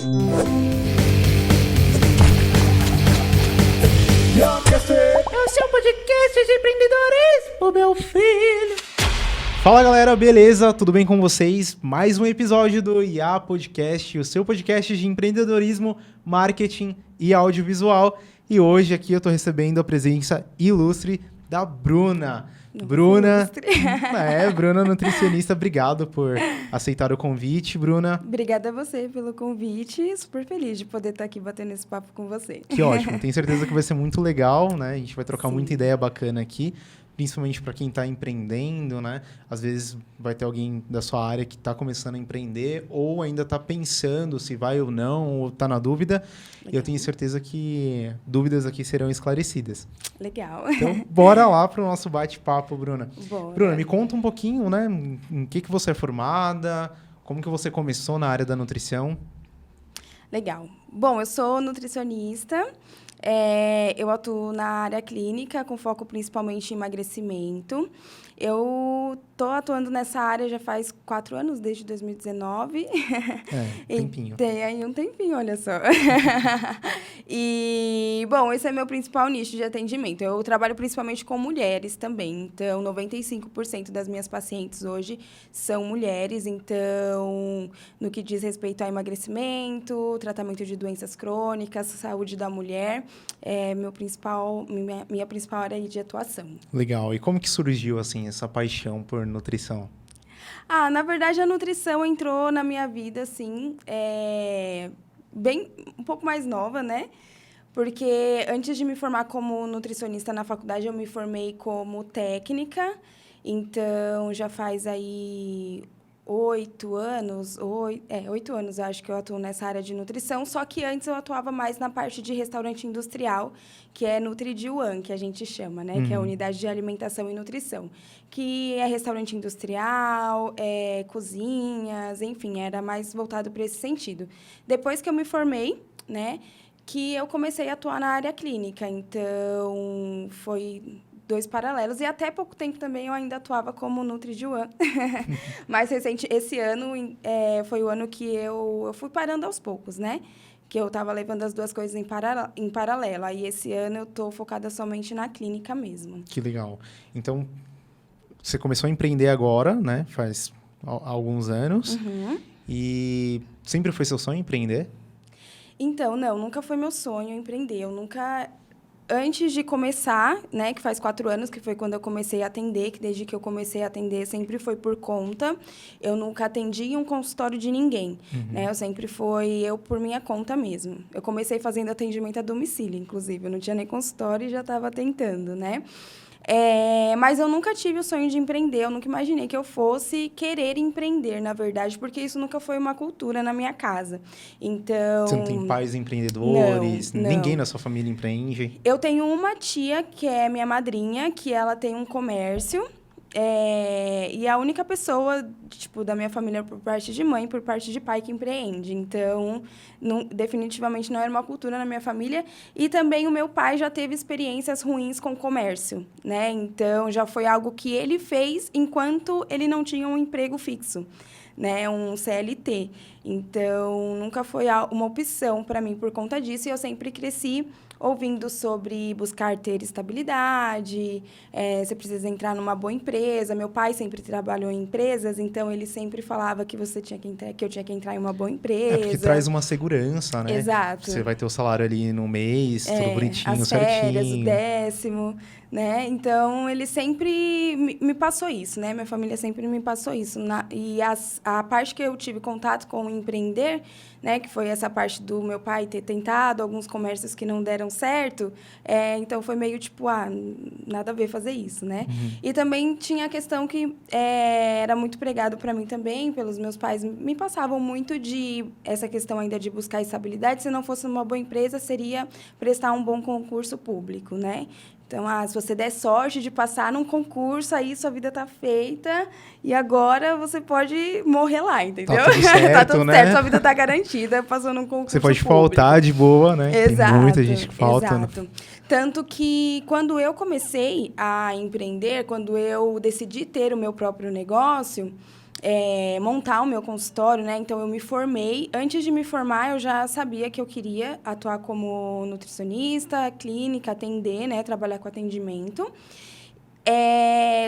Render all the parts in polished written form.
É o seu podcast de empreendedorismo, meu filho. Fala galera, beleza? Tudo bem com vocês? Mais um episódio do IA Podcast, o seu podcast de empreendedorismo, marketing e audiovisual. E hoje aqui eu tô recebendo a presença ilustre da Bruna. Bruna, Bruna nutricionista, obrigado por aceitar o convite, Bruna. Obrigada a você pelo convite, super feliz de poder estar aqui batendo esse papo com você. Que ótimo, tenho certeza que vai ser muito legal, né? A gente vai trocar Sim. muita ideia bacana aqui, principalmente para quem está empreendendo, né? Às vezes vai ter alguém da sua área que está começando a empreender ou ainda está pensando se vai ou não, ou está na dúvida. E eu tenho certeza que dúvidas aqui serão esclarecidas. Legal. Então, bora lá para o nosso bate-papo, Bruna. Bora. Bruna, me conta um pouquinho, né? Em que você é formada, como que você começou na área da nutrição? Legal. Bom, eu sou nutricionista, eu atuo na área clínica, com foco principalmente em emagrecimento. Eu estou atuando nessa área já faz 4 anos, desde 2019. Tempinho. Tem aí um tempinho, olha só. E, bom, esse é meu principal nicho de atendimento. Eu trabalho principalmente com mulheres também. Então, 95% das minhas pacientes hoje são mulheres. Então, no que diz respeito a emagrecimento, tratamento de doenças crônicas, saúde da mulher, é minha principal área de atuação. Legal. E como que surgiu, assim, essa paixão por nutrição? Na verdade, a nutrição entrou na minha vida, assim, um pouco mais nova, né? Porque antes de me formar como nutricionista na faculdade, eu me formei como técnica. Então, já faz aí 8 anos, 8 anos, acho que eu atuo nessa área de nutrição, só que antes eu atuava mais na parte de restaurante industrial, que é Nutri-D1, que a gente chama, né? Que é a Unidade de Alimentação e Nutrição, que é restaurante industrial, cozinhas, enfim, era mais voltado para esse sentido. Depois que eu me formei, né, que eu comecei a atuar na área clínica, então foi 2 paralelos. E até pouco tempo também eu ainda atuava como Nutri-D1. Mais recente, esse ano foi o ano que eu fui parando aos poucos, né? Que eu estava levando as 2 coisas em paralelo. Aí, esse ano, eu estou focada somente na clínica mesmo. Que legal. Então, você começou a empreender agora, né? Faz alguns anos. E sempre foi seu sonho empreender? Então, não, nunca foi meu sonho empreender. Eu nunca... Antes de começar, né, que faz 4 anos, que foi quando eu comecei a atender, que desde que eu comecei a atender sempre foi por conta, eu nunca atendi em um consultório de ninguém, né, eu sempre foi por minha conta mesmo. Eu comecei fazendo atendimento a domicílio, inclusive, eu não tinha nem consultório e já estava tentando, né. Mas eu nunca tive o sonho de empreender, eu nunca imaginei que eu fosse querer empreender, na verdade, porque isso nunca foi uma cultura na minha casa. Então... Você não tem pais empreendedores? Não. Ninguém na sua família empreende? Eu tenho uma tia, que é minha madrinha, que ela tem um comércio, e a única pessoa, tipo, da minha família por parte de mãe, por parte de pai, que empreende. Então, definitivamente não era uma cultura na minha família. E também o meu pai já teve experiências ruins com comércio, né? Então, já foi algo que ele fez enquanto ele não tinha um emprego fixo, né? Um CLT. Então, nunca foi uma opção para mim por conta disso. E eu sempre cresci ouvindo sobre buscar ter estabilidade, você precisa entrar numa boa empresa. Meu pai sempre trabalhou em empresas, então ele sempre falava que eu tinha que entrar em uma boa empresa. Porque traz uma segurança, né? Exato. Você vai ter o salário ali no mês, tudo bonitinho, as férias, certinho. o 10º, né? Então, ele sempre me passou isso, né? Minha família sempre me passou isso. A parte que eu tive contato com o empreender, né? Que foi essa parte do meu pai ter tentado alguns comércios que não deram certo. Então, foi meio tipo, nada a ver fazer isso, né? E também tinha a questão que era muito pregado para mim também, pelos meus pais. Me passavam muito de essa questão ainda de buscar estabilidade. Se não fosse uma boa empresa, seria prestar um bom concurso público, né? Então, se você der sorte de passar num concurso, aí sua vida tá feita e agora você pode morrer lá, entendeu? Tá tudo certo, tá tudo né? certo, sua vida tá garantida passando num concurso Você pode público. faltar de boa, né? Exato, tem muita gente que falta. Exato. Tanto que quando eu comecei a empreender, quando eu decidi ter o meu próprio negócio, montar o meu consultório, né? Então, eu me formei. Antes de me formar, eu já sabia que eu queria atuar como nutricionista, clínica, atender, né? Trabalhar com atendimento.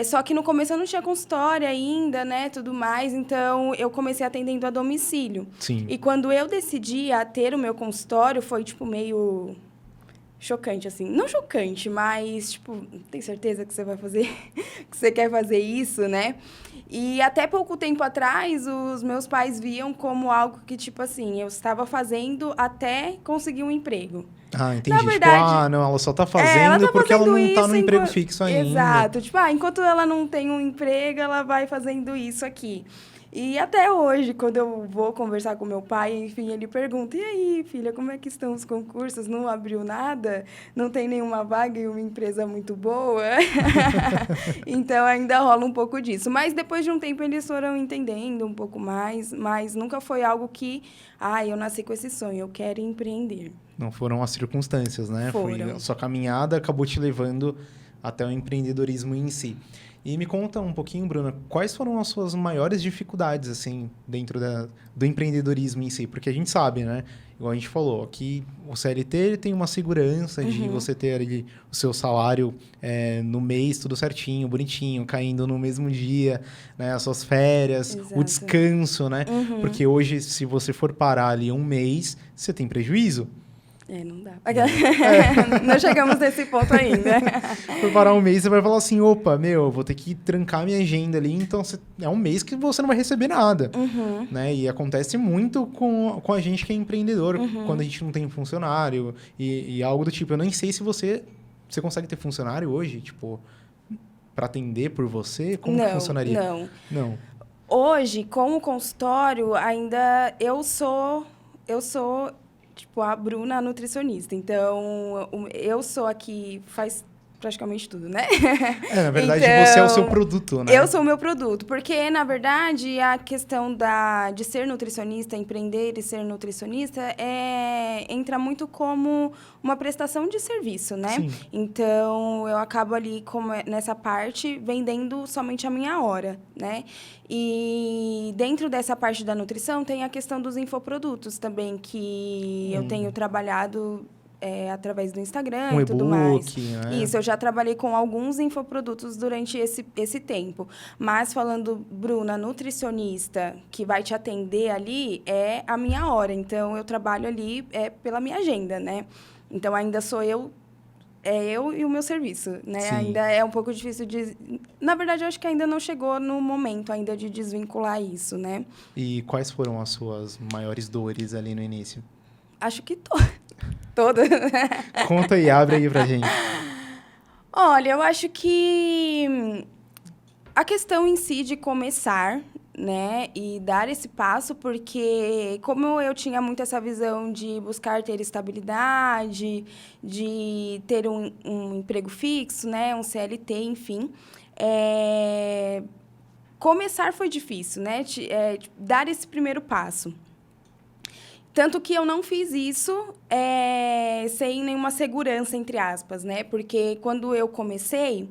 Só que no começo eu não tinha consultório ainda, né? Tudo mais. Então, eu comecei atendendo a domicílio. Sim. E quando eu decidi a ter o meu consultório, foi, tipo, meio chocante, assim. Não chocante, mas, tipo, tem certeza que você vai fazer... que você quer fazer isso, né? E até pouco tempo atrás, os meus pais viam como algo que, tipo assim, eu estava fazendo até conseguir um emprego. Ah, entendi. Na verdade, não, ela só tá ela fazendo tá porque ela fazendo não tá isso no emprego fixo ainda. Exato. Tipo, enquanto ela não tem um emprego, ela vai fazendo isso aqui. E até hoje, quando eu vou conversar com meu pai, enfim, ele pergunta, e aí, filha, como é que estão os concursos? Não abriu nada? Não tem nenhuma vaga em uma empresa muito boa? Então, ainda rola um pouco disso. Mas, depois de um tempo, eles foram entendendo um pouco mais, mas nunca foi algo que, eu nasci com esse sonho, eu quero empreender. Não foram as circunstâncias, né? Foi a sua caminhada, acabou te levando até o empreendedorismo em si. E me conta um pouquinho, Bruna, quais foram as suas maiores dificuldades, assim, dentro do empreendedorismo em si? Porque a gente sabe, né? Igual a gente falou, que o CLT ele tem uma segurança de você ter ali o seu salário no mês, tudo certinho, bonitinho, caindo no mesmo dia, né? As suas férias, Exato. o descanso, né? Porque hoje, se você for parar ali um mês, você tem prejuízo. Não dá. Não chegamos nesse ponto ainda. Por parar um mês, você vai falar assim, opa, eu vou ter que trancar minha agenda ali, então é um mês que você não vai receber nada. Né? E acontece muito com a gente que é empreendedor, quando a gente não tem funcionário e algo do tipo. Eu nem sei se você consegue ter funcionário hoje, tipo, para atender por você? Como que funcionaria? Não. Hoje, com o consultório, ainda eu sou tipo, a Bruna, a nutricionista. Então, eu sou a que faz praticamente tudo, né? Na verdade, então, você é o seu produto, né? Eu sou o meu produto. Porque, na verdade, a questão de ser nutricionista, empreender e ser nutricionista, entra muito como uma prestação de serviço, né? Sim. Então, eu acabo ali nessa parte vendendo somente a minha hora, né? E dentro dessa parte da nutrição tem a questão dos infoprodutos também, que eu tenho trabalhado através do Instagram e tudo mais. Né? Isso, eu já trabalhei com alguns infoprodutos durante esse tempo. Mas falando, Bruna, nutricionista, que vai te atender ali, é a minha hora. Então, eu trabalho ali pela minha agenda, né? Então, ainda sou eu e o meu serviço, né? Sim. Ainda é um pouco difícil de... Na verdade, eu acho que ainda não chegou no momento ainda de desvincular isso, né? E quais foram as suas maiores dores ali no início? Acho que todas. Conta e abre aí pra gente. Olha, eu acho que a questão em si de começar, né, e dar esse passo, porque como eu tinha muito essa visão de buscar ter estabilidade, de ter um emprego fixo, né, um CLT, enfim, começar foi difícil, né, dar esse primeiro passo. Tanto que eu não fiz isso sem nenhuma segurança, entre aspas, né? Porque quando eu comecei,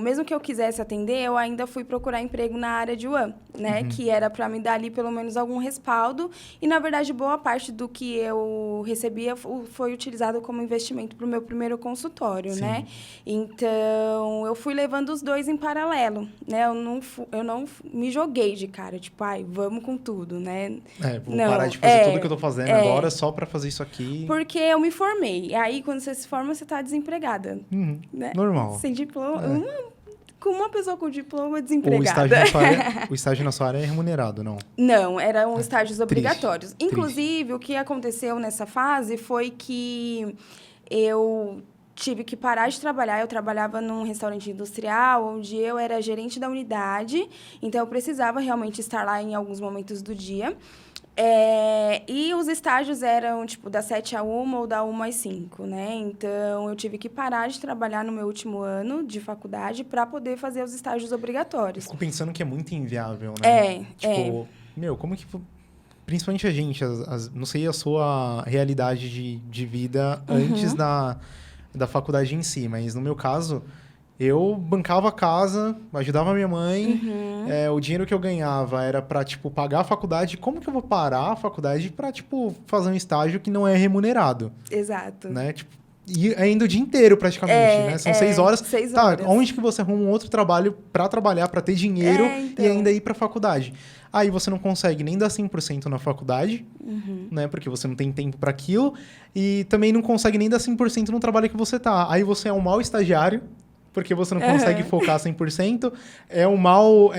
mesmo que eu quisesse atender, eu ainda fui procurar emprego na área de UAM, né? Que era para me dar ali pelo menos algum respaldo. E, na verdade, boa parte do que eu recebia foi utilizado como investimento para o meu primeiro consultório, Sim. né? Então, eu fui levando os dois em paralelo, né? Eu não me joguei de cara, tipo, vamos com tudo, né? Vou parar de fazer tudo que eu tô fazendo agora só para fazer isso aqui. Porque eu me formei. E aí, quando você se forma, você tá desempregada. Né? Normal. Sem diploma. Com uma pessoa com diploma desempregada. O estágio na sua área é remunerado, não? Não, eram estágios obrigatórios. Triste. Inclusive, o que aconteceu nessa fase foi que eu tive que parar de trabalhar. Eu trabalhava num restaurante industrial, onde eu era gerente da unidade. Então, eu precisava realmente estar lá em alguns momentos do dia. E os estágios eram, tipo, das 7 a 1 ou da 1 às 5, né? Então, eu tive que parar de trabalhar no meu último ano de faculdade para poder fazer os estágios obrigatórios. Eu fico pensando que é muito inviável, né? Tipo, como que... Principalmente a gente, não sei a sua realidade de vida antes da faculdade em si, mas no meu caso... Eu bancava a casa, ajudava a minha mãe, o dinheiro que eu ganhava era pra, tipo, pagar a faculdade. Como que eu vou parar a faculdade pra, tipo, fazer um estágio que não é remunerado, Exato. né? Tipo, e ainda o dia inteiro, praticamente, né? São 6 horas. 6 Tá, horas. onde que você arruma um outro trabalho pra trabalhar, pra ter dinheiro então. e ainda ir pra faculdade? Aí você não consegue nem dar 100% na faculdade, né? Porque você não tem tempo pra aquilo. E também não consegue nem dar 100% no trabalho que você tá. Aí você é um mau estagiário, porque você não consegue focar 100%. É um mau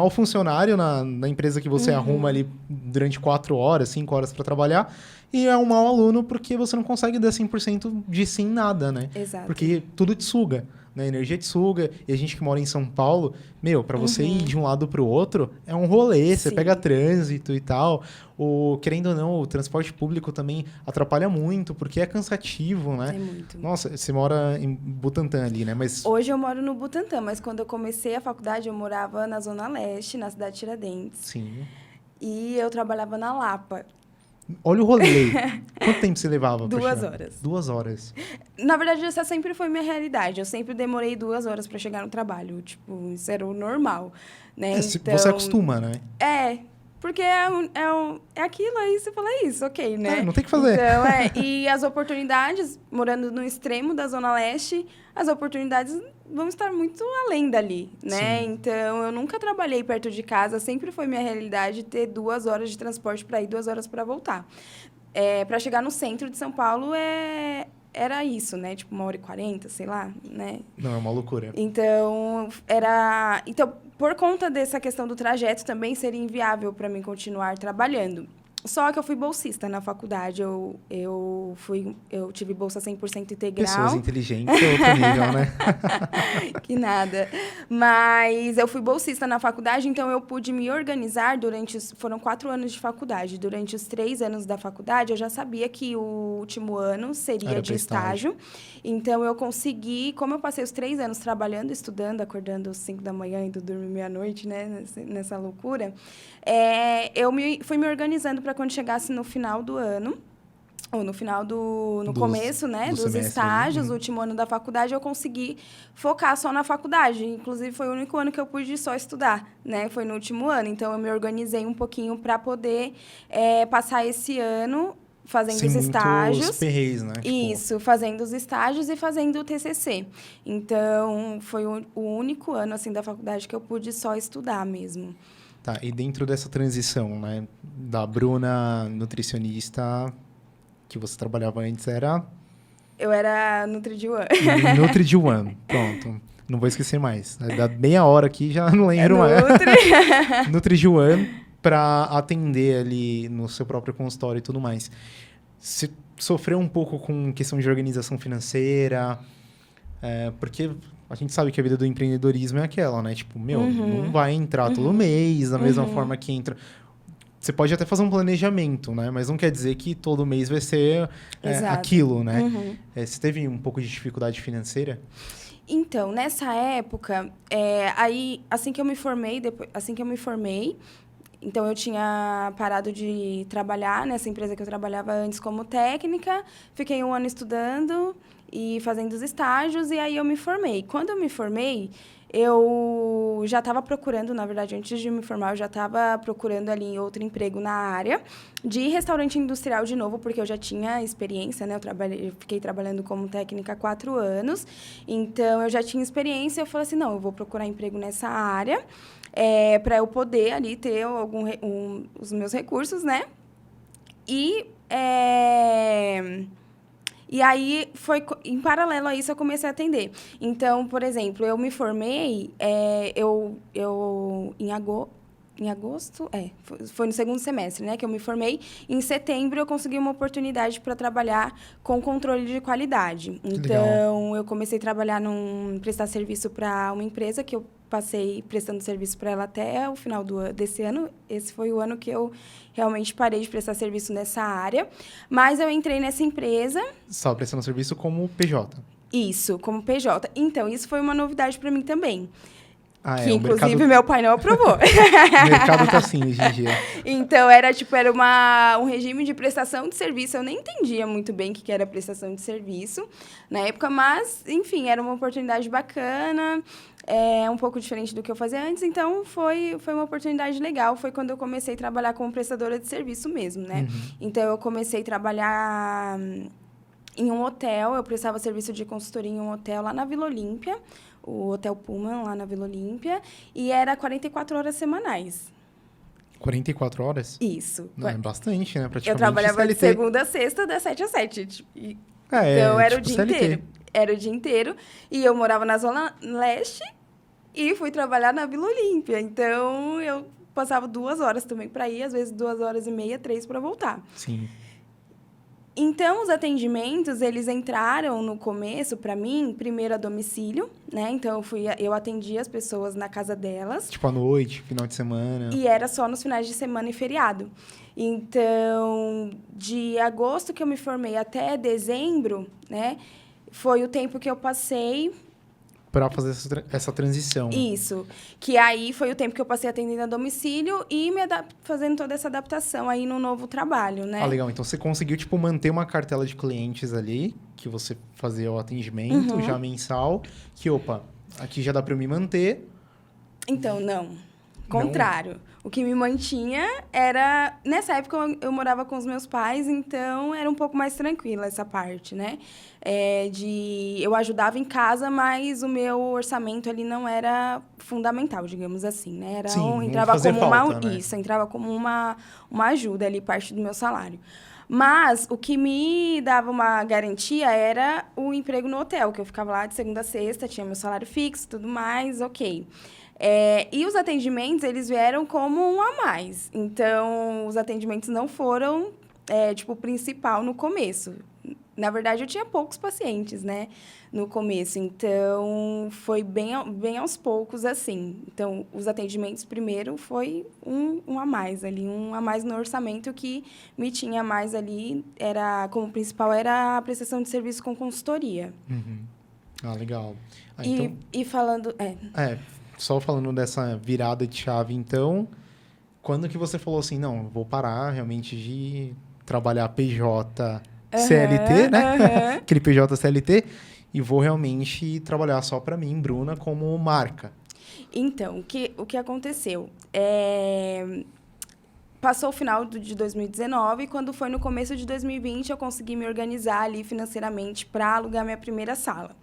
funcionário na empresa que você arruma ali durante 4 horas, 5 horas para trabalhar. E é um mau aluno porque você não consegue dar 100% de sim nada, né? Exato. Porque tudo te suga, né? A energia te suga. E a gente que mora em São Paulo, para você ir de um lado para o outro, é um rolê. Você Sim. pega trânsito e tal. Querendo ou não, o transporte público também atrapalha muito, porque é cansativo, né? É muito. Nossa, você mora em Butantã ali, né? Mas Hoje eu moro no Butantã, mas quando eu comecei a faculdade, eu morava na Zona Leste, na cidade de Tiradentes. sim. E eu trabalhava na Lapa. Olha o rolê. Quanto tempo você levava? pra 2 chegar? horas. 2 horas. Na verdade, essa sempre foi minha realidade. Eu sempre demorei 2 horas para chegar no trabalho. Tipo, isso era o normal, né? Você acostuma, né? Porque é aquilo, aí você fala isso, ok, né? Não tem o que fazer. Então, e as oportunidades, morando no extremo da Zona Leste, as oportunidades vão estar muito além dali, né? Sim. Então, eu nunca trabalhei perto de casa, sempre foi minha realidade ter 2 horas de transporte para ir, 2 horas para voltar. Para chegar no centro de São Paulo, era isso, né? Tipo, 1h40, sei lá, né? Não, é uma loucura. Então, por conta dessa questão do trajeto, também seria inviável para mim continuar trabalhando. Só que eu fui bolsista na faculdade. Eu tive bolsa 100% integral. Pessoas inteligentes é outro nível, né? Que nada. Mas eu fui bolsista na faculdade, então eu pude me organizar foram 4 anos de faculdade. Durante os 3 anos da faculdade, eu já sabia que o último ano seria Era de pra estágio. Então, eu consegui, como eu passei os 3 anos trabalhando, estudando, acordando às 5 da manhã, indo dormir meia-noite, né? Nessa loucura, fui me organizando para quando chegasse no final do ano, ou no começo, né, dos estágios, o último ano da faculdade, eu consegui focar só na faculdade. Inclusive, foi o único ano que eu pude só estudar, né? Foi no último ano. Então, eu me organizei um pouquinho para poder passar esse ano fazendo Sem os estágios. muitos perreios, né? Isso, fazendo os estágios e fazendo o TCC. Então, foi o único ano, assim, da faculdade que eu pude só estudar mesmo. Tá, e dentro dessa transição, né? Da Bruna nutricionista, que você trabalhava antes, era... Eu era Nutri de One. Nutri de One, pronto. Não vou esquecer mais. Da meia hora aqui, já não lembro mais. Nutri de One, para atender ali no seu próprio consultório e tudo mais. Você sofreu um pouco com questão de organização financeira? Porque a gente sabe que a vida do empreendedorismo é aquela, né? Tipo, não vai entrar todo mês da mesma forma que entra. Você pode até fazer um planejamento, né? Mas não quer dizer que todo mês vai ser aquilo, né? Você teve um pouco de dificuldade financeira? Então, nessa época, aí, assim que eu me formei, então eu tinha parado de trabalhar nessa empresa que eu trabalhava antes como técnica, fiquei 1 ano estudando e fazendo os estágios, e aí eu me formei. Quando eu me formei, eu já estava procurando, na verdade, antes de me formar, eu já estava procurando ali outro emprego na área de restaurante industrial de novo, porque eu já tinha experiência, né? Eu fiquei trabalhando como técnica há 4 anos, então eu já tinha experiência. Eu falei assim, não, eu vou procurar emprego nessa área para eu poder ali ter os meus recursos, né? E aí, em paralelo a isso, eu comecei a atender. Então, por exemplo, eu me formei em agosto, foi no segundo semestre, né, que eu me formei. Em setembro, eu consegui uma oportunidade para trabalhar com controle de qualidade. Então, eu comecei a trabalhar prestar serviço para uma empresa que eu passei prestando serviço para ela até o final desse ano. Esse foi o ano que eu realmente parei de prestar serviço nessa área. Mas eu entrei nessa empresa... Você estava prestando serviço como PJ? Isso, como PJ. Então, isso foi uma novidade para mim também. Ah, que o inclusive mercado, meu pai não aprovou. o mercado tá assim hoje em dia. Então, era um regime de prestação de serviço. Eu nem entendia muito bem o que era prestação de serviço na época, mas, enfim, era uma oportunidade bacana, um pouco diferente do que eu fazia antes, então foi uma oportunidade legal. Foi quando eu comecei a trabalhar como prestadora de serviço mesmo, né? Então, eu comecei a trabalhar em um hotel, eu prestava serviço de consultoria em um hotel lá na Vila Olímpia, o Hotel Pullman, lá na Vila Olímpia, e era 44 horas semanais. 44 horas? Isso. Não, é bastante, né? Praticamente Eu trabalhava de CLT. segunda a sexta, das 7 às 7. É, Então, era tipo o dia CLT. inteiro. Era o dia inteiro. E eu morava na Zona Leste e fui trabalhar na Vila Olímpia. Então, eu passava 2 horas também para ir, às vezes 2 horas e meia, 3 para voltar. Sim. Então, os atendimentos, eles entraram no começo, para mim, primeiro a domicílio, né? Então, eu atendia as pessoas na casa delas. Tipo à noite, final de semana. E era só nos finais de semana e feriado. Então, de agosto que eu me formei até dezembro, né? Foi o tempo que eu passei... Pra fazer essa transição. Isso. Que aí foi o tempo que eu passei atendendo a domicílio e fazendo toda essa adaptação aí no novo trabalho, né? Ah, legal. Então, você conseguiu, tipo, manter uma cartela de clientes ali, que você fazia o atendimento já mensal, que, opa, aqui já dá pra eu me manter. Então, não. Contrário. O que me mantinha era... Nessa época, eu morava com os meus pais, então era um pouco mais tranquila essa parte, né? Eu ajudava em casa, mas o meu orçamento ali não era fundamental, digamos assim, né? Era Sim, entrava fazia como falta, né? Isso, entrava como uma ajuda ali, parte do meu salário. Mas o que me dava uma garantia era o emprego no hotel, que eu ficava lá de segunda a sexta, tinha meu salário fixo, tudo mais, ok. E os atendimentos, eles vieram como um a mais. Então, os atendimentos não foram, o principal no começo. Na verdade, eu tinha poucos pacientes, né, no começo. Então, foi bem aos poucos, assim. Então, os atendimentos, primeiro, foi um a mais ali. Um a mais no orçamento que me tinha mais ali. Como principal, era a prestação de serviço com consultoria. Ah, legal. Ah, então... E falando... Só falando dessa virada de chave, então, quando que você falou assim, não, vou parar realmente de trabalhar PJ CLT, né? Aquele PJ CLT, e vou realmente trabalhar só para mim, Bruna, como marca. Então, o que aconteceu? Passou o final de 2019, e quando foi no começo de 2020, eu consegui me organizar ali financeiramente para alugar minha primeira sala.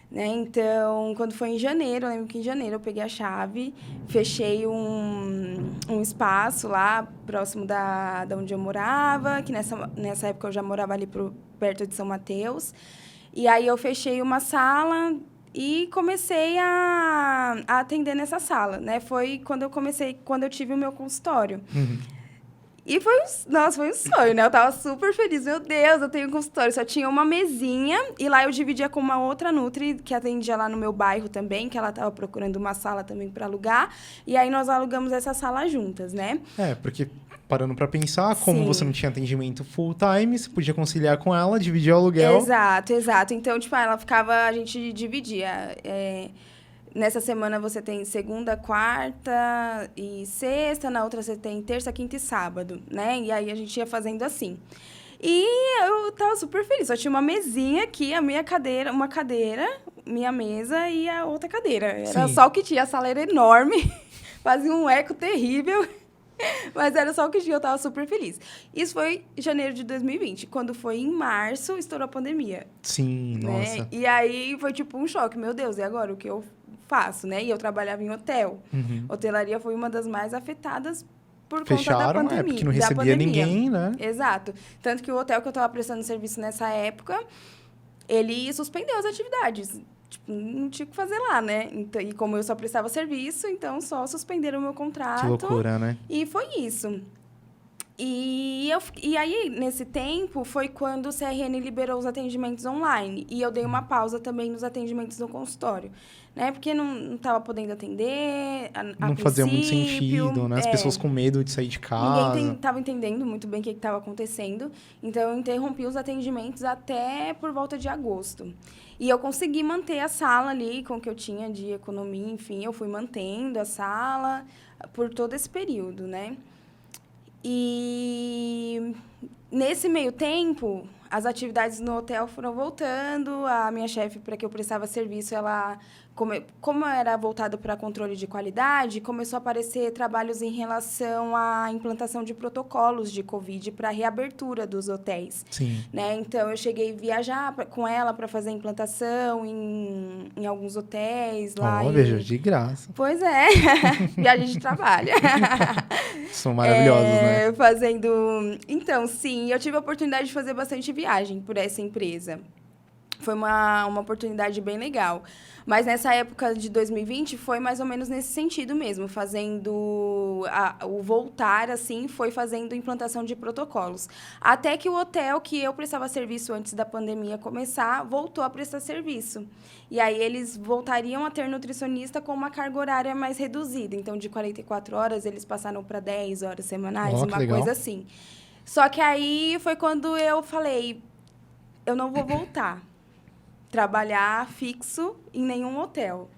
Né? Então, quando foi em janeiro, eu lembro que em janeiro eu peguei a chave, fechei um espaço lá próximo da onde eu morava, que nessa época eu já morava ali perto de São Mateus. E aí eu fechei uma sala e comecei a atender nessa sala, né? Foi quando eu tive o meu consultório. E foi um sonho, né? Eu tava super feliz. Meu Deus, eu tenho um consultório. Só tinha uma mesinha. E lá eu dividia com uma outra nutri que atendia lá no meu bairro também, que ela tava procurando uma sala também para alugar. E aí nós alugamos essa sala juntas, né? Porque parando para pensar, como Sim. você não tinha atendimento full time, você podia conciliar com ela, dividir o aluguel. Exato. Então, a gente dividia. Nessa semana você tem segunda, quarta e sexta, na outra você tem terça, quinta e sábado, né? E aí a gente ia fazendo assim. E eu tava super feliz. Só tinha uma mesinha aqui, uma cadeira, minha mesa e a outra cadeira. Era só o que tinha. A sala era enorme, fazia um eco terrível. Mas era só o que tinha, eu tava super feliz. Isso foi em janeiro de 2020. Quando foi em março, estourou a pandemia. Sim, né? nossa. E aí foi tipo um choque. Meu Deus, e agora? O que eu faço, né? E eu trabalhava em hotel. Hotelaria foi uma das mais afetadas por conta da pandemia. Porque não recebia ninguém, né? Exato. Tanto que o hotel que eu estava prestando serviço nessa época, ele suspendeu as atividades. Tipo, não tinha o que fazer lá, né? Então, e como eu só prestava serviço, então só suspenderam o meu contrato. Que loucura, né? E foi isso. E aí, nesse tempo, foi quando o CRN liberou os atendimentos online. E eu dei uma pausa também nos atendimentos no consultório, né? Porque não estava podendo atender a Não fazia muito princípio, sentido, né? As pessoas com medo de sair de ninguém casa. estava entendendo muito bem o que estava acontecendo. Então, eu interrompi os atendimentos até por volta de agosto. E eu consegui manter a sala ali com o que eu tinha de economia, enfim. Eu fui mantendo a sala por todo esse período, né? E nesse meio tempo, as atividades no hotel foram voltando. A minha chefe, para que eu prestava serviço, ela, como era voltado para controle de qualidade, começou a aparecer trabalhos em relação à implantação de protocolos de Covid para a reabertura dos hotéis. Sim. Né? Então, eu cheguei a viajar com ela para fazer a implantação em alguns hotéis lá. Veja, de graça. Pois é, viagem de trabalho. São maravilhosos, né? Fazendo... Então, sim, eu tive a oportunidade de fazer bastante viagem por essa empresa. Foi uma oportunidade bem legal. Mas nessa época de 2020, foi mais ou menos nesse sentido mesmo, fazendo... o voltar, assim, foi fazendo implantação de protocolos. Até que o hotel que eu prestava serviço antes da pandemia começar, voltou a prestar serviço. E aí, eles voltariam a ter nutricionista com uma carga horária mais reduzida. Então, de 44 horas, eles passaram para 10 horas semanais, uma coisa assim. Só que aí, foi quando eu falei, eu não vou voltar trabalhar fixo em nenhum hotel.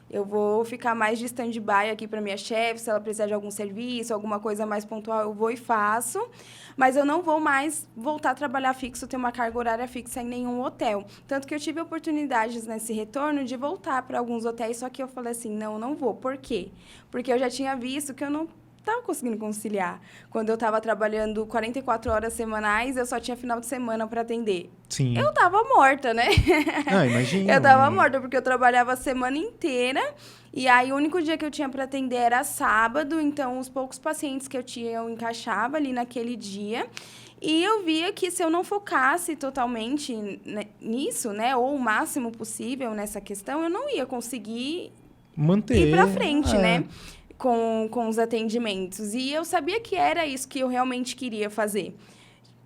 Eu vou ficar mais de stand-by aqui para minha chefe, se ela precisar de algum serviço, alguma coisa mais pontual, eu vou e faço. Mas eu não vou mais voltar a trabalhar fixo, ter uma carga horária fixa em nenhum hotel. Tanto que eu tive oportunidades nesse retorno de voltar para alguns hotéis, só que eu falei assim, não vou. Por quê? Porque eu já tinha visto que eu não estava conseguindo conciliar. Quando eu estava trabalhando 44 horas semanais, eu só tinha final de semana para atender. Sim. Eu estava morta, né? Imagina. Eu estava morta, porque eu trabalhava a semana inteira. E aí, o único dia que eu tinha para atender era sábado. Então, os poucos pacientes que eu tinha, eu encaixava ali naquele dia. E eu via que se eu não focasse totalmente nisso, né? Ou o máximo possível nessa questão, eu não ia conseguir ir para frente, né? Com os atendimentos. E eu sabia que era isso que eu realmente queria fazer.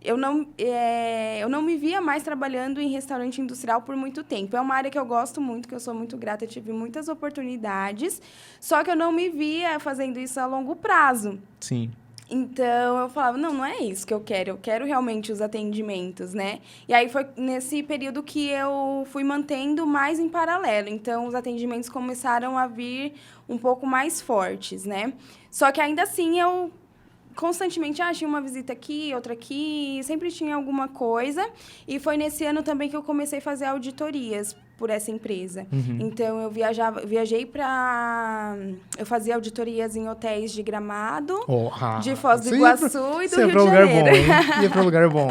Eu não me via mais trabalhando em restaurante industrial por muito tempo. É uma área que eu gosto muito, que eu sou muito grata, eu tive muitas oportunidades, só que eu não me via fazendo isso a longo prazo. Sim. Então, eu falava, não é isso que eu quero realmente os atendimentos, né? E aí, foi nesse período que eu fui mantendo mais em paralelo. Então, os atendimentos começaram a vir um pouco mais fortes, né? Só que, ainda assim, eu constantemente, tinha uma visita aqui, outra aqui, sempre tinha alguma coisa. E foi nesse ano também que eu comecei a fazer auditorias por essa empresa. Uhum. Então, eu viajei para... Eu fazia auditorias em hotéis de Gramado, de Foz do Iguaçu e do Rio de Janeiro. Ia para lugar bom.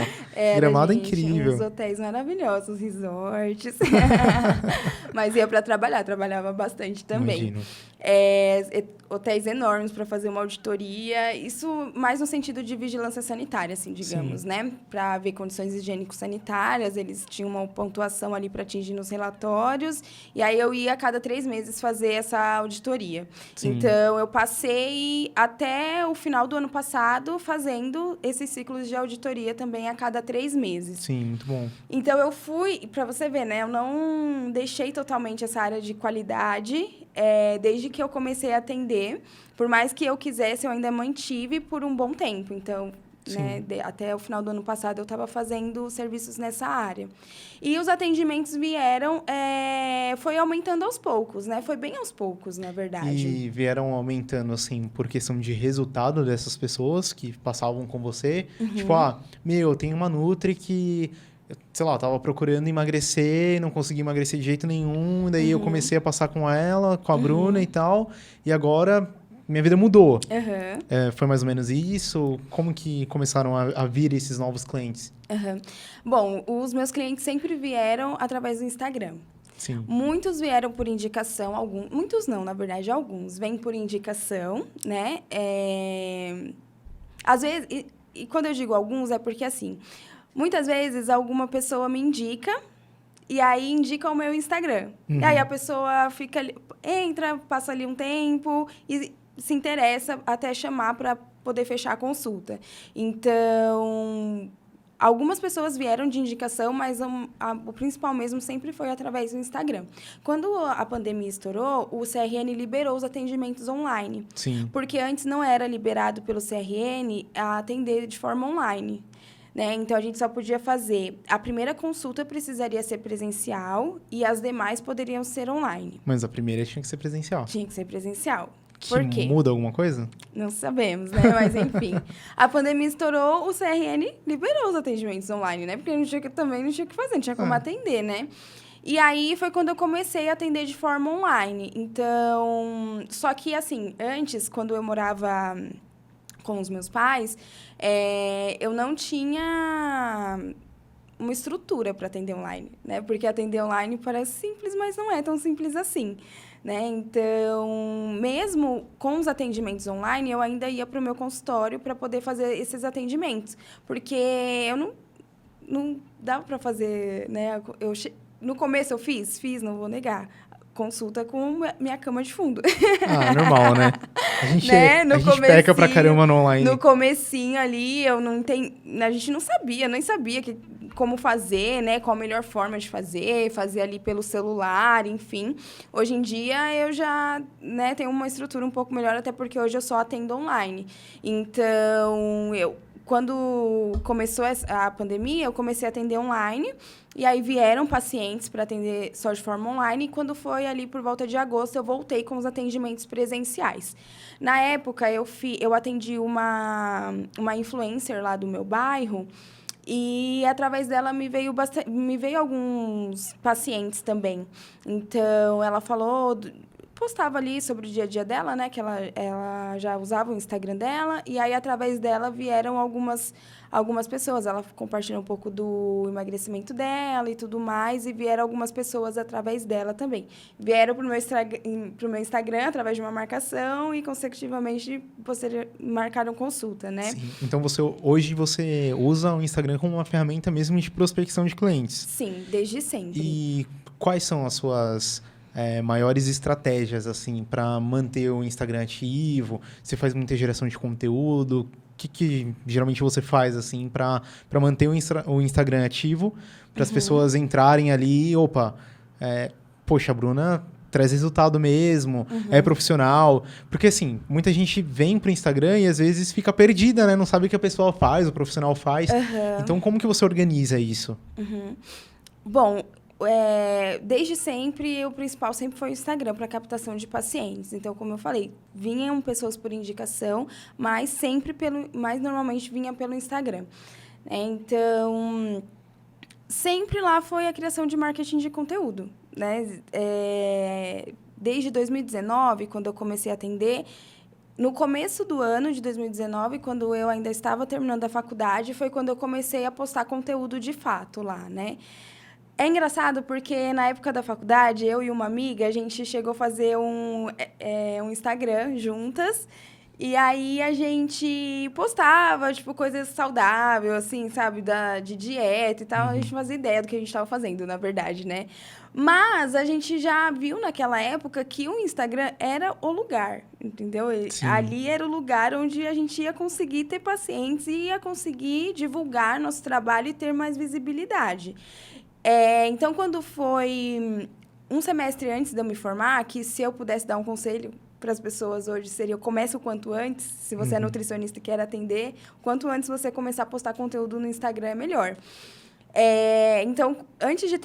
Gramado é incrível. Uns hotéis maravilhosos, resorts. Mas ia para trabalhava bastante também. Imagino. Hotéis enormes para fazer uma auditoria, isso mais no sentido de vigilância sanitária, assim, digamos, Sim. né? Para ver condições higiênico-sanitárias, eles tinham uma pontuação ali para atingir nos relatórios, e aí eu ia a cada 3 meses fazer essa auditoria. Sim. Então, eu passei até o final do ano passado fazendo esses ciclos de auditoria também a cada 3 meses. Sim, muito bom. Então, eu fui, para você ver, né? Eu não deixei totalmente essa área de qualidade, desde que eu comecei a atender. Por mais que eu quisesse, eu ainda mantive por um bom tempo. Então, né, até o final do ano passado, eu estava fazendo serviços nessa área. E os atendimentos vieram, foi aumentando aos poucos, né? Foi bem aos poucos, na verdade. E vieram aumentando, assim, por questão de resultado dessas pessoas que passavam com você. Uhum. Tipo, tem uma Nutri que... sei lá, eu tava procurando emagrecer, não consegui emagrecer de jeito nenhum, daí eu comecei a passar com ela, com a Bruna e tal, e agora minha vida mudou. Foi mais ou menos isso? Como que começaram a vir esses novos clientes? Bom, os meus clientes sempre vieram através do Instagram. Sim. Muitos vieram por indicação, muitos não, na verdade, alguns vêm por indicação, né? Às vezes, e quando eu digo alguns, é porque assim... Muitas vezes, alguma pessoa me indica e aí indica o meu Instagram. Uhum. E aí a pessoa fica ali, entra, passa ali um tempo e se interessa até chamar para poder fechar a consulta. Então, algumas pessoas vieram de indicação, mas o principal mesmo sempre foi através do Instagram. Quando a pandemia estourou, o CRN liberou os atendimentos online. Sim. Porque antes não era liberado pelo CRN a atender de forma online. Né? Então, a gente só podia fazer... A primeira consulta precisaria ser presencial e as demais poderiam ser online. Mas a primeira tinha que ser presencial. Tinha que ser presencial. Que Por quê? muda alguma coisa? Não sabemos, né? Mas, enfim. A pandemia estourou, o CRN liberou os atendimentos online, né? Porque também não tinha o que fazer, não tinha como atender, né? E aí, foi quando eu comecei a atender de forma online. Então, só que, assim, antes, quando eu morava com os meus pais, eu não tinha uma estrutura para atender online, né? Porque atender online parece simples, mas não é tão simples assim, né? Então, mesmo com os atendimentos online, eu ainda ia para o meu consultório para poder fazer esses atendimentos, porque eu não dava para fazer, né? No começo eu fiz, não vou negar. Consulta com minha cama de fundo. Ah, normal, né? A gente, né? a gente peca pra caramba no online. No comecinho ali, a gente não sabia, nem sabia como fazer, né? Qual a melhor forma de fazer ali pelo celular, enfim. Hoje em dia, eu já, né, tenho uma estrutura um pouco melhor, até porque hoje eu só atendo online. Então, quando começou a pandemia, eu comecei a atender online. E aí vieram pacientes para atender só de forma online. E quando foi ali por volta de agosto, eu voltei com os atendimentos presenciais. Na época, eu atendi uma influencer lá do meu bairro. E através dela me veio alguns pacientes também. Então, ela falou... Postava ali sobre o dia a dia dela, né? Que ela já usava o Instagram dela. E aí, através dela, vieram algumas pessoas. Ela compartilhou um pouco do emagrecimento dela e tudo mais. E vieram algumas pessoas através dela também. Vieram pro meu Instagram através de uma marcação e, consecutivamente, marcaram consulta, né? Sim. Então, hoje você usa o Instagram como uma ferramenta mesmo de prospecção de clientes. Sim, desde sempre. E quais são as suas... maiores estratégias, assim, para manter o Instagram ativo? Você faz muita geração de conteúdo? O que geralmente você faz, assim, para manter o Instagram ativo, para as pessoas entrarem ali, poxa, a Bruna traz resultado mesmo, é profissional. Porque, assim, muita gente vem pro Instagram e, às vezes, fica perdida, né? Não sabe o que a pessoa faz, o profissional faz. Então, como que você organiza isso? Bom... desde sempre, o principal sempre foi o Instagram para captação de pacientes. Então, como eu falei, vinham pessoas por indicação, mas normalmente vinha pelo Instagram. Então, sempre lá foi a criação de marketing de conteúdo, né? Desde 2019, quando eu comecei a atender, no começo do ano de 2019, quando eu ainda estava terminando a faculdade, foi quando eu comecei a postar conteúdo de fato lá, né? É engraçado porque, na época da faculdade, eu e uma amiga, a gente chegou a fazer um Instagram juntas. E aí, a gente postava, tipo, coisas saudáveis, assim, sabe? De dieta e tal. A gente fazia ideia do que a gente estava fazendo, na verdade, né? Mas a gente já viu naquela época que o Instagram era o lugar, entendeu? Sim. Ali era o lugar onde a gente ia conseguir ter pacientes e ia conseguir divulgar nosso trabalho e ter mais visibilidade. Então, quando foi um semestre antes de eu me formar, que se eu pudesse dar um conselho para as pessoas hoje, seria: comece o quanto antes. Se você é nutricionista e quer atender, quanto antes você começar a postar conteúdo no Instagram é melhor. Então,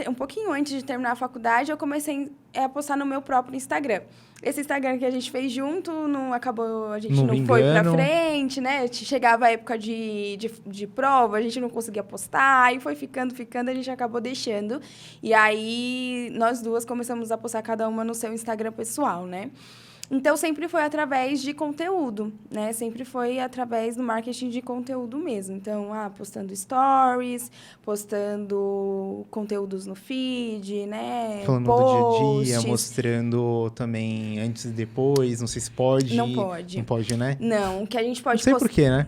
um pouquinho antes de terminar a faculdade, eu comecei a postar no meu próprio Instagram. Esse Instagram que a gente fez junto, a gente não foi pra frente, né? Chegava a época de prova, a gente não conseguia postar, aí foi ficando, a gente acabou deixando. E aí, nós duas começamos a postar cada uma no seu Instagram pessoal, né? Então, sempre foi através de conteúdo, né? Sempre foi através do marketing de conteúdo mesmo. Então, postando stories, postando conteúdos no feed, né? Falando do dia a dia, mostrando também antes e depois, não sei se pode. Não pode. Não pode, né? Não, que a gente pode postar. Não sei por quê, né?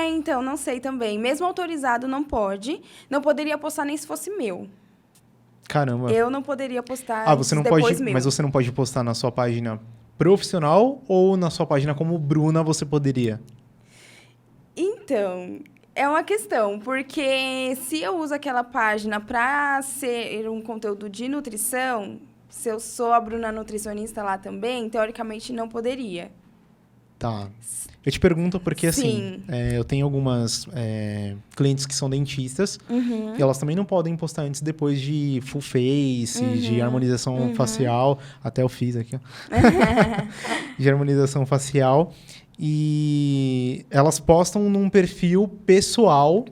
Então, não sei também. Mesmo autorizado, não pode. Não poderia postar nem se fosse meu. Caramba. Eu não poderia postar você não depois pode, meu. Mas você não pode postar na sua página profissional ou na sua página como Bruna você poderia? Então, é uma questão, porque se eu uso aquela página para ser um conteúdo de nutrição, se eu sou a Bruna nutricionista lá também, teoricamente não poderia. Tá. Eu te pergunto porque, assim, Sim. eu tenho algumas clientes que são dentistas e elas também não podem postar antes e depois de full face, de harmonização facial. Até eu fiz aqui, ó. De harmonização facial. E elas postam num perfil pessoal,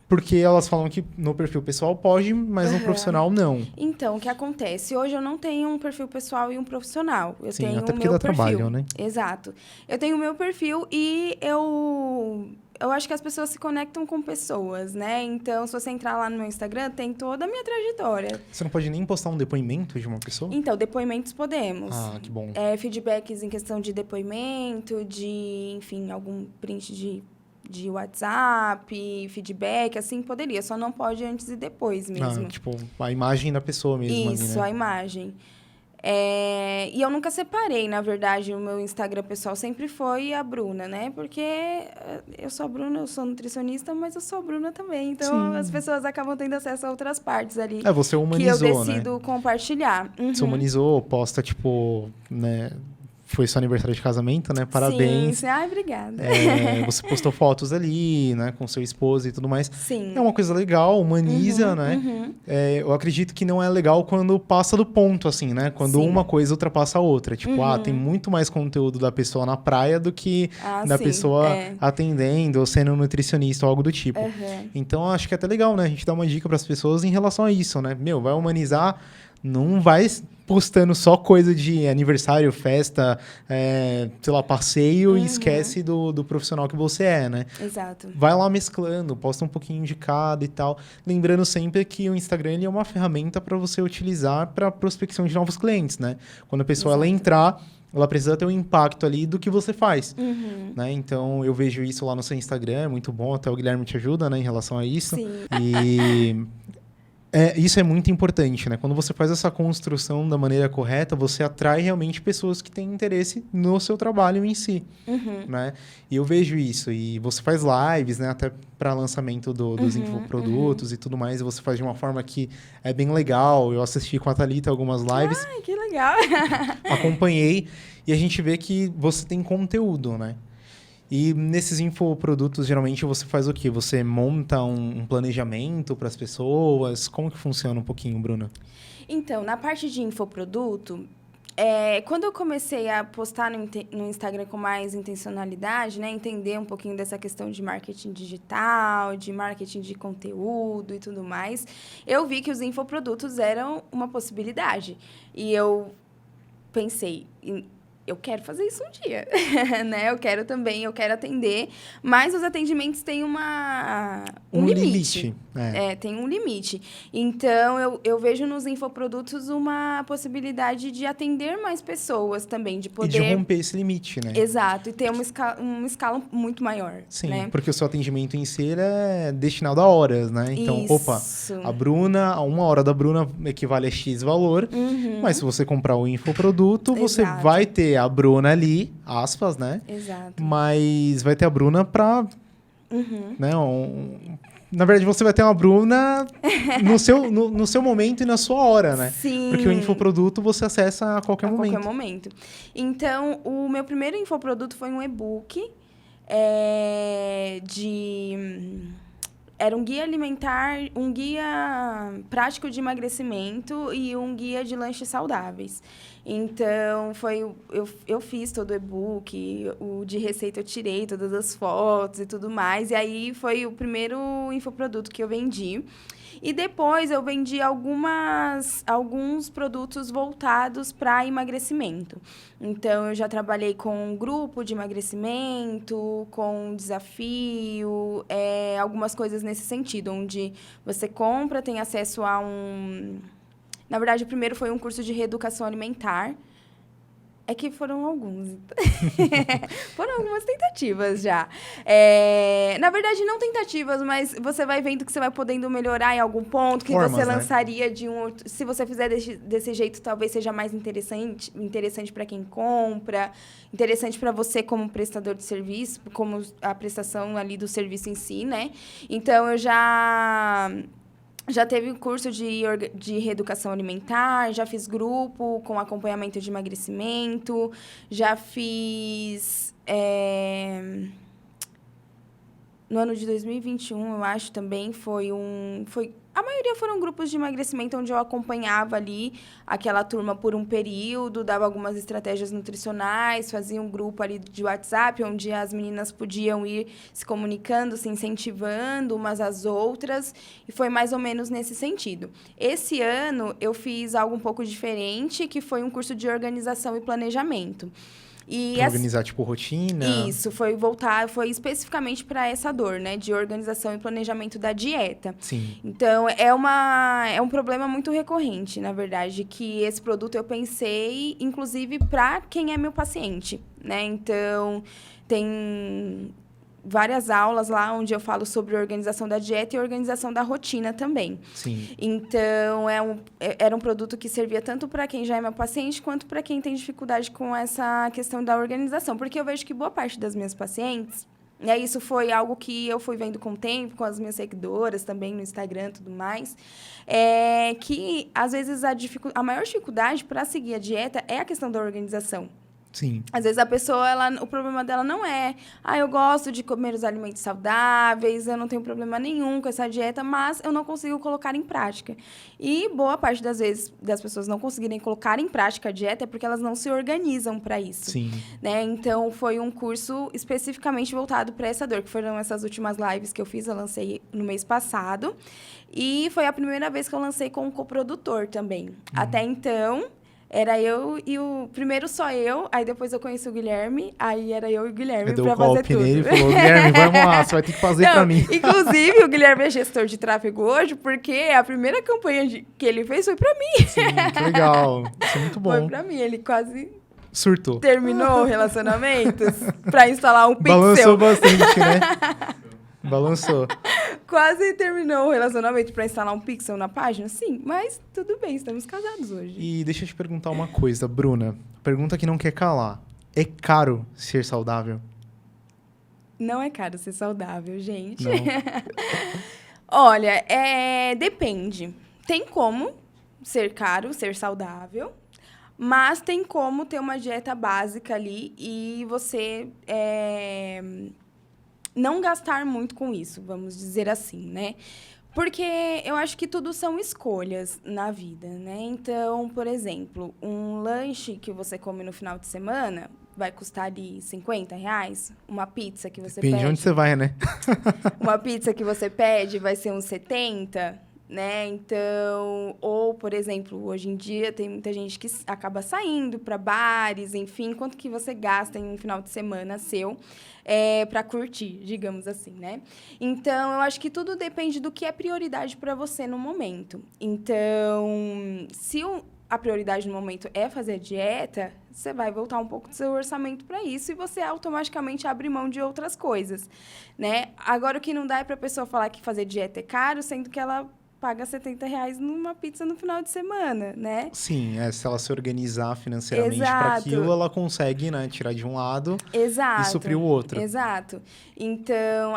porque elas falam que no perfil pessoal pode, mas no profissional não. Então, o que acontece? Hoje eu não tenho um perfil pessoal e um profissional. Eu Sim, tenho até o porque meu dá perfil. trabalho, né? Exato. Eu tenho o meu perfil e eu acho que as pessoas se conectam com pessoas, né? Então, se você entrar lá no meu Instagram, tem toda a minha trajetória. Você não pode nem postar um depoimento de uma pessoa? Então, depoimentos podemos. Ah, que bom. Feedbacks em questão de depoimento, de, enfim, algum print de WhatsApp, feedback, assim, poderia. Só não pode antes e depois mesmo. Ah, tipo, a imagem da pessoa mesmo. Isso, ali, né? a imagem. E eu nunca separei, na verdade, o meu Instagram pessoal sempre foi a Bruna, né? Porque eu sou a Bruna, eu sou nutricionista, mas eu sou a Bruna também. Então, Sim. as pessoas acabam tendo acesso a outras partes ali. Você que eu humanizou, decido compartilhar. Você humanizou, posta, tipo, né? Foi seu aniversário de casamento, né? Parabéns. Sim. Ai, obrigada. Você postou fotos ali, né? Com seu esposo e tudo mais. Sim. É uma coisa legal, humaniza, né? Eu acredito que não é legal quando passa do ponto, assim, né? Quando Sim. uma coisa ultrapassa a outra. Tipo, tem muito mais conteúdo da pessoa na praia do que da sim, pessoa atendendo ou sendo nutricionista ou algo do tipo. Então, acho que é até legal, né? A gente dá uma dica para as pessoas em relação a isso, né? Vai humanizar, não vai postando só coisa de aniversário, festa, sei lá, passeio e esquece do profissional que você é, né? Exato. Vai lá mesclando, posta um pouquinho de cada e tal. Lembrando sempre que o Instagram ele é uma ferramenta para você utilizar para prospecção de novos clientes, né? Quando a pessoa ela entrar, ela precisa ter um impacto ali do que você faz, né? Então, eu vejo isso lá no seu Instagram, é muito bom. Até o Guilherme te ajuda, né, em relação a isso. Sim. E isso é muito importante, né? Quando você faz essa construção da maneira correta, você atrai realmente pessoas que têm interesse no seu trabalho em si, né? E eu vejo isso. E você faz lives, né? Até para lançamento dos infoprodutos e tudo mais. E você faz de uma forma que é bem legal. Eu assisti com a Thalita algumas lives. Ai, que legal. Acompanhei. E a gente vê que você tem conteúdo, né? E nesses infoprodutos, geralmente, você faz o quê? Você monta um planejamento para as pessoas? Como que funciona um pouquinho, Bruna? Então, na parte de infoproduto, quando eu comecei a postar no Instagram com mais intencionalidade, né, entender um pouquinho dessa questão de marketing digital, de marketing de conteúdo e tudo mais, eu vi que os infoprodutos eram uma possibilidade. E eu pensei, eu quero fazer isso um dia, né? Eu quero atender, mas os atendimentos têm um limite. Tem um limite. Então, eu vejo nos infoprodutos uma possibilidade de atender mais pessoas também, de poder... E de romper esse limite, né? Exato, e ter uma escala muito maior. Sim, né? porque o seu atendimento em si ele é destinado a horas, né? Então, Isso. a Bruna, uma hora da Bruna equivale a X valor, mas se você comprar o infoproduto, você vai ter a Bruna ali, aspas, né? Exato. Mas vai ter a Bruna pra... Né, na verdade, você vai ter uma Bruna no seu momento e na sua hora, né? Sim. Porque o infoproduto você acessa a qualquer momento. A qualquer momento. Então, o meu primeiro infoproduto foi um e-book era um guia alimentar, um guia prático de emagrecimento e um guia de lanches saudáveis. Então, eu fiz todo o e-book, o de receita eu tirei todas as fotos e tudo mais. E aí, foi o primeiro infoproduto que eu vendi. E depois, eu vendi alguns produtos voltados para emagrecimento. Então, eu já trabalhei com um grupo de emagrecimento, com desafio, algumas coisas nesse sentido, onde você compra, tem acesso a Na verdade, o primeiro foi um curso de reeducação alimentar. É que foram alguns. Foram algumas tentativas já. Na verdade, não tentativas, mas você vai vendo que você vai podendo melhorar em algum ponto, que Formas, você né? lançaria de um outro... Se você fizer desse jeito, talvez seja mais interessante para quem compra, interessante para você como prestador de serviço, como a prestação ali do serviço em si, né? Então, eu já teve curso de reeducação alimentar, já fiz grupo com acompanhamento de emagrecimento, já fiz... No ano de 2021, eu acho, também a maioria foram grupos de emagrecimento onde eu acompanhava ali aquela turma por um período, dava algumas estratégias nutricionais, fazia um grupo ali de WhatsApp, onde as meninas podiam ir se comunicando, se incentivando umas às outras, e foi mais ou menos nesse sentido. Esse ano, eu fiz algo um pouco diferente, que foi um curso de organização e planejamento. Pra organizar, tipo, rotina? Isso, foi especificamente para essa dor, né? De organização e planejamento da dieta. Sim. Então, é um problema muito recorrente, na verdade, que esse produto eu pensei, inclusive, para quem é meu paciente, né? Então, tem várias aulas lá onde eu falo sobre organização da dieta e organização da rotina também. Sim. Então, era um produto que servia tanto para quem já é meu paciente, quanto para quem tem dificuldade com essa questão da organização. Porque eu vejo que boa parte das minhas pacientes, né, isso foi algo que eu fui vendo com o tempo, com as minhas seguidoras também no Instagram e tudo mais, que, às vezes, a maior dificuldade para seguir a dieta é a questão da organização. Sim. Às vezes a pessoa, o problema dela não é, eu gosto de comer os alimentos saudáveis, eu não tenho problema nenhum com essa dieta, mas eu não consigo colocar em prática. E boa parte das vezes das pessoas não conseguirem colocar em prática a dieta é porque elas não se organizam para isso. Sim. Né? Então, foi um curso especificamente voltado para essa dor, que foram essas últimas lives que eu fiz, eu lancei no mês passado. E foi a primeira vez que eu lancei com um coprodutor também. Até então... Era eu e primeiro só eu, aí depois eu conheci o Guilherme, aí era eu e o Guilherme pra fazer tudo. Nele e falou, Guilherme, vamos lá, você vai ter que fazer pra mim. Inclusive, o Guilherme é gestor de tráfego hoje, porque a primeira campanha que ele fez foi pra mim. Sim, que legal. Isso é muito bom. Foi pra mim, ele quase surtou. Terminou relacionamentos pra instalar um pixel. Balançou bastante, né? Balançou. Quase terminou o relacionamento para instalar um pixel na página? Sim, mas tudo bem, estamos casados hoje. E deixa eu te perguntar uma coisa, Bruna. Pergunta que não quer calar. É caro ser saudável? Não é caro ser saudável, gente. Não. Olha, depende. Tem como ser caro, ser saudável, mas tem como ter uma dieta básica ali e você... não gastar muito com isso, vamos dizer assim, né? Porque eu acho que tudo são escolhas na vida, né? Então, por exemplo, um lanche que você come no final de semana vai custar ali R$50. Uma pizza que você Depende pede... de onde você vai, né? Uma pizza que você pede vai ser uns 70, né? Então, ou, por exemplo, hoje em dia tem muita gente que acaba saindo para bares, enfim, quanto que você gasta em um final de semana seu para curtir, digamos assim, né? Então, eu acho que tudo depende do que é prioridade para você no momento. Então, se a prioridade no momento é fazer dieta, você vai voltar um pouco do seu orçamento para isso e você automaticamente abre mão de outras coisas, né? Agora, o que não dá é para a pessoa falar que fazer dieta é caro, sendo que ela paga R$70 numa pizza no final de semana, né? Sim, se ela se organizar financeiramente para aquilo, ela consegue, né, tirar de um lado e suprir o outro. Exato. Então,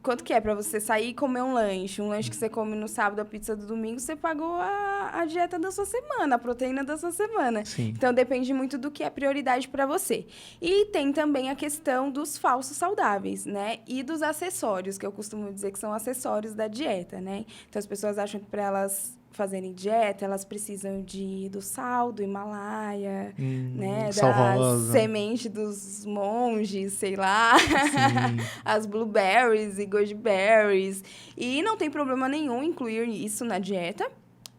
quanto que é para você sair e comer um lanche? Um lanche que você come no sábado, a pizza do domingo, você pagou a dieta da sua semana, a proteína da sua semana. Sim. Então, depende muito do que é prioridade para você. E tem também a questão dos falsos saudáveis, né? E dos acessórios, que eu costumo dizer que são acessórios da dieta, né? Então, as pessoas acham que para elas fazerem dieta, elas precisam do sal do Himalaia, né? Da semente dos monges, sei lá. As blueberries e goji berries. E não tem problema nenhum incluir isso na dieta,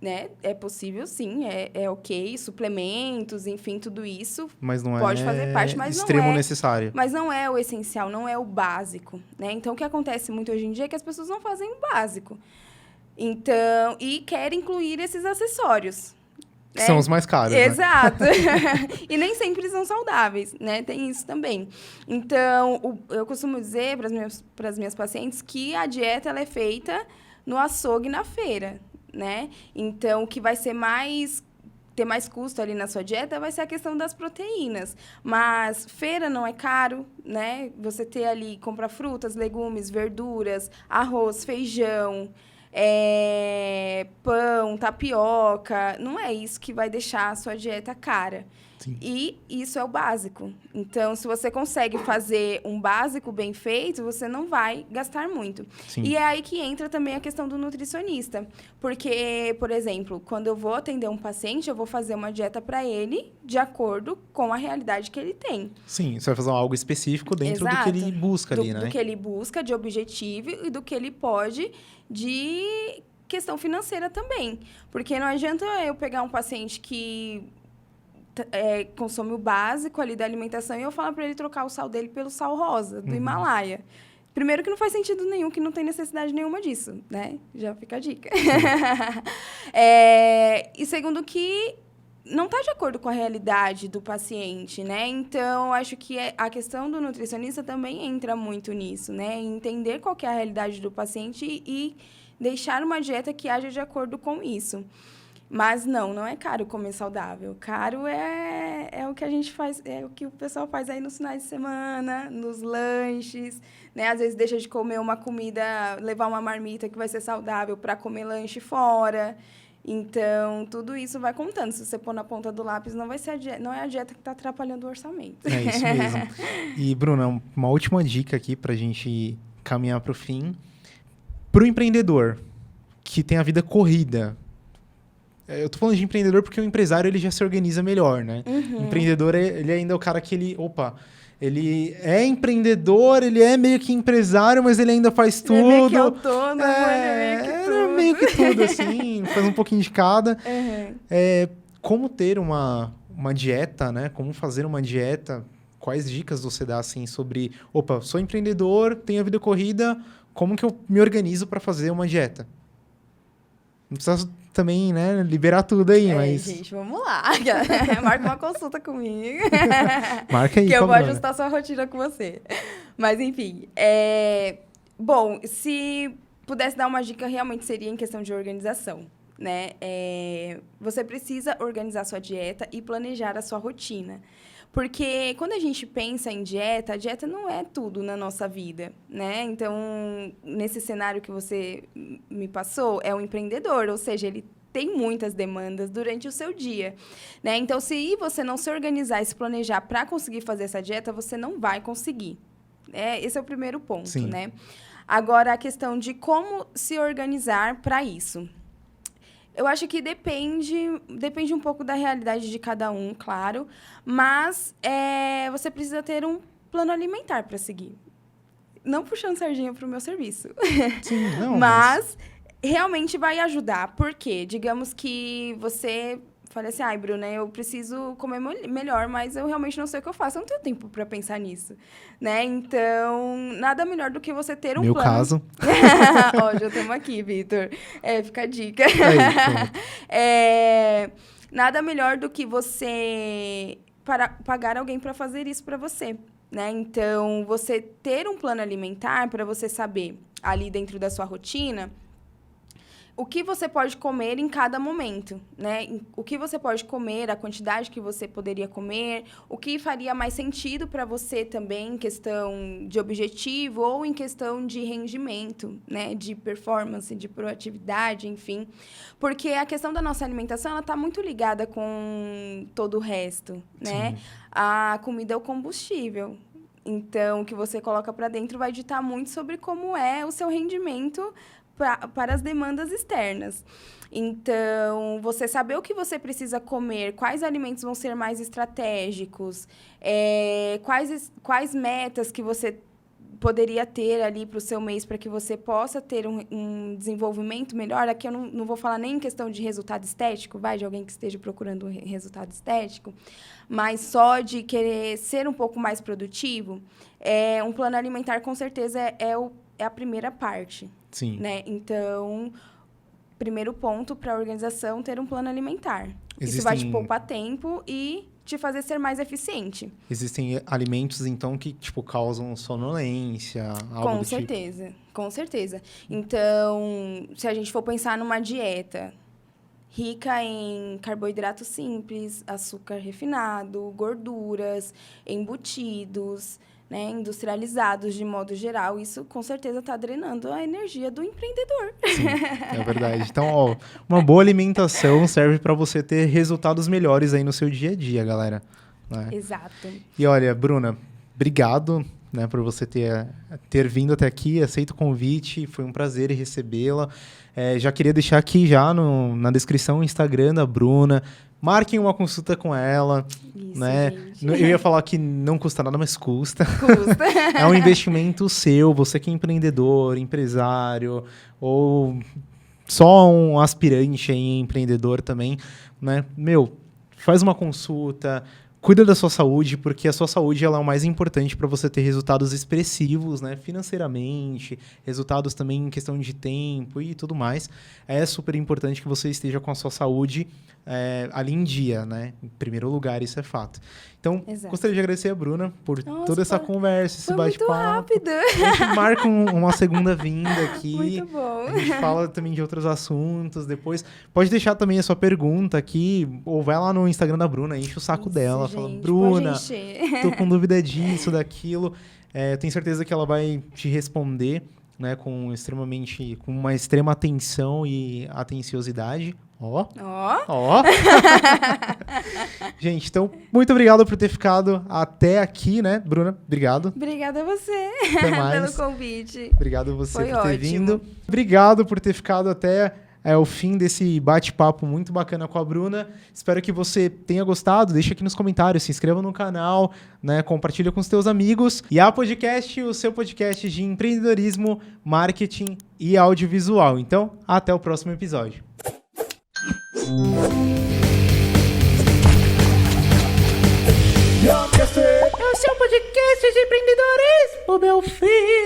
né? É possível, sim, é ok. Suplementos, enfim, tudo isso mas não pode fazer parte, mas extremo não é necessário. Mas não é o essencial, não é o básico, né? Então, o que acontece muito hoje em dia é que as pessoas não fazem o básico. Então, e quer incluir esses acessórios. Que são os mais caros, Exato. E nem sempre são saudáveis, né? Tem isso também. Então, eu costumo dizer para as minhas pacientes que a dieta ela é feita no açougue e na feira, né? Então, o que vai ser ter mais custo ali na sua dieta vai ser a questão das proteínas. Mas feira não é caro, né? Você ter ali, comprar frutas, legumes, verduras, arroz, feijão, pão, tapioca. Não é isso que vai deixar a sua dieta cara. Sim. E isso é o básico. Então, se você consegue fazer um básico bem feito, você não vai gastar muito. Sim. E é aí que entra também a questão do nutricionista. Porque, por exemplo, quando eu vou atender um paciente, eu vou fazer uma dieta para ele de acordo com a realidade que ele tem. Sim, você vai fazer algo específico dentro do que ele busca ali, né? Do que ele busca de objetivo e do que ele pode de questão financeira também. Porque não adianta eu pegar um paciente que consome o básico ali da alimentação e eu falo para ele trocar o sal dele pelo sal rosa do Himalaia. Primeiro que não faz sentido nenhum, que não tem necessidade nenhuma disso, né? Já fica a dica. E segundo que não está de acordo com a realidade do paciente, né? Então, acho que a questão do nutricionista também entra muito nisso, né? Entender qual que é a realidade do paciente e deixar uma dieta que haja de acordo com isso. Mas não é caro comer saudável. Caro é o que a gente faz, é o que o pessoal faz aí nos finais de semana, nos lanches, né? Às vezes deixa de comer uma comida, levar uma marmita que vai ser saudável para comer lanche fora. Então, tudo isso vai contando. Se você pôr na ponta do lápis, não é a dieta que está atrapalhando o orçamento. É isso mesmo. E, Bruna, uma última dica aqui para a gente caminhar para o fim. Para o empreendedor que tem a vida corrida, eu tô falando de empreendedor porque o empresário ele já se organiza melhor, né? O empreendedor, ele ainda é o cara que ele é empreendedor, ele é meio que empresário, mas ele ainda faz tudo. Ele é meio que autônomo, ele é meio que tudo, assim, faz um pouquinho de cada. Como ter uma dieta, né? Como fazer uma dieta? Quais dicas você dá, assim, sobre... sou empreendedor, tenho a vida corrida, como que eu me organizo para fazer uma dieta? Não precisa também, né, liberar tudo aí, mas... gente, vamos lá. Marca uma consulta comigo. Marca aí, que eu vou favor. ajustar sua rotina com você. Mas, enfim. Bom, se pudesse dar uma dica, realmente seria em questão de organização, né? Você precisa organizar sua dieta e planejar a sua rotina. Porque quando a gente pensa em dieta, a dieta não é tudo na nossa vida, né? Então, nesse cenário que você me passou, é um empreendedor, ou seja, ele tem muitas demandas durante o seu dia, né? Então, se você não se organizar e se planejar para conseguir fazer essa dieta, você não vai conseguir. Esse é o primeiro ponto, Sim. né? Agora, a questão de como se organizar para isso. Eu acho que depende um pouco da realidade de cada um, claro, mas você precisa ter um plano alimentar para seguir. Não puxando sardinha para o meu serviço. Sim, não, mas realmente vai ajudar. Por quê? Digamos que você fale assim, Bruna, eu preciso comer melhor, mas eu realmente não sei o que eu faço. Eu não tenho tempo para pensar nisso, né? Então, nada melhor do que você ter um Meu plano. caso. Ó, já estamos aqui, Vitor. Fica a dica. Nada melhor do que você pagar alguém para fazer isso para você, né? Então, você ter um plano alimentar para você saber, ali dentro da sua rotina, o que você pode comer em cada momento, né? O que você pode comer, a quantidade que você poderia comer, o que faria mais sentido para você também em questão de objetivo ou em questão de rendimento, né? De performance, de proatividade, enfim. Porque a questão da nossa alimentação, ela está muito ligada com todo o resto, né? Sim. A comida é o combustível. Então, o que você coloca para dentro vai ditar muito sobre como é o seu rendimento para as demandas externas. Então, você saber o que você precisa comer, quais alimentos vão ser mais estratégicos, quais metas que você poderia ter ali para o seu mês para que você possa ter um desenvolvimento melhor. Aqui eu não vou falar nem em questão de resultado estético, de alguém que esteja procurando um resultado estético, mas só de querer ser um pouco mais produtivo. Um plano alimentar, com certeza, é a primeira parte. Sim. Né? Então, primeiro ponto para a organização, ter um plano alimentar. Isso vai te poupar tempo e te fazer ser mais eficiente. Existem alimentos, então, que, tipo, causam sonolência, algo Com do certeza, com certeza. Então, se a gente for pensar numa dieta rica em carboidrato simples, açúcar refinado, gorduras, embutidos, né, industrializados de modo geral, isso com certeza está drenando a energia do empreendedor. Sim, é verdade. Então, ó, uma boa alimentação serve para você ter resultados melhores aí no seu dia a dia, galera. Né? Exato. E olha, Bruna, obrigado, né, por você ter vindo até aqui, aceito o convite, foi um prazer recebê-la. Já queria deixar aqui já na descrição o Instagram da Bruna. Marquem uma consulta com ela, Isso, né? gente. Eu ia falar que não custa nada, mas custa. Custa. É um investimento seu, você que é empreendedor, empresário, ou só um aspirante em empreendedor também, né? Meu, faz uma consulta, cuida da sua saúde, porque a sua saúde ela é o mais importante para você ter resultados expressivos, né? Financeiramente, resultados também em questão de tempo e tudo mais. É super importante que você esteja com a sua saúde ali em dia, né? Em primeiro lugar, isso é fato. Então, Exato. Gostaria de agradecer a Bruna por Nossa, toda essa conversa, esse foi muito bate-papo. rápido. A gente marca uma segunda vinda aqui. Muito bom. A gente fala também de outros assuntos depois. Pode deixar também a sua pergunta aqui, ou vai lá no Instagram da Bruna, enche o saco Isso, dela, gente, fala, pode Bruna, encher. tô com dúvida disso, daquilo. Eu tenho certeza que ela vai te responder, né, com uma extrema atenção e atenciosidade. Ó. Gente, então, muito obrigado por ter ficado até aqui, né, Bruna? Obrigado. Obrigada a você Até mais. pelo convite. Obrigado a você Foi por ter ótimo. vindo. Obrigado por ter ficado até o fim desse bate-papo muito bacana com a Bruna. Espero que você tenha gostado. Deixa aqui nos comentários, se inscreva no canal, né? Compartilha com os teus amigos. E a Podcast, o seu podcast de empreendedorismo, marketing e audiovisual. Então, até o próximo episódio. É o seu podcast de empreendedorismo, meu filho.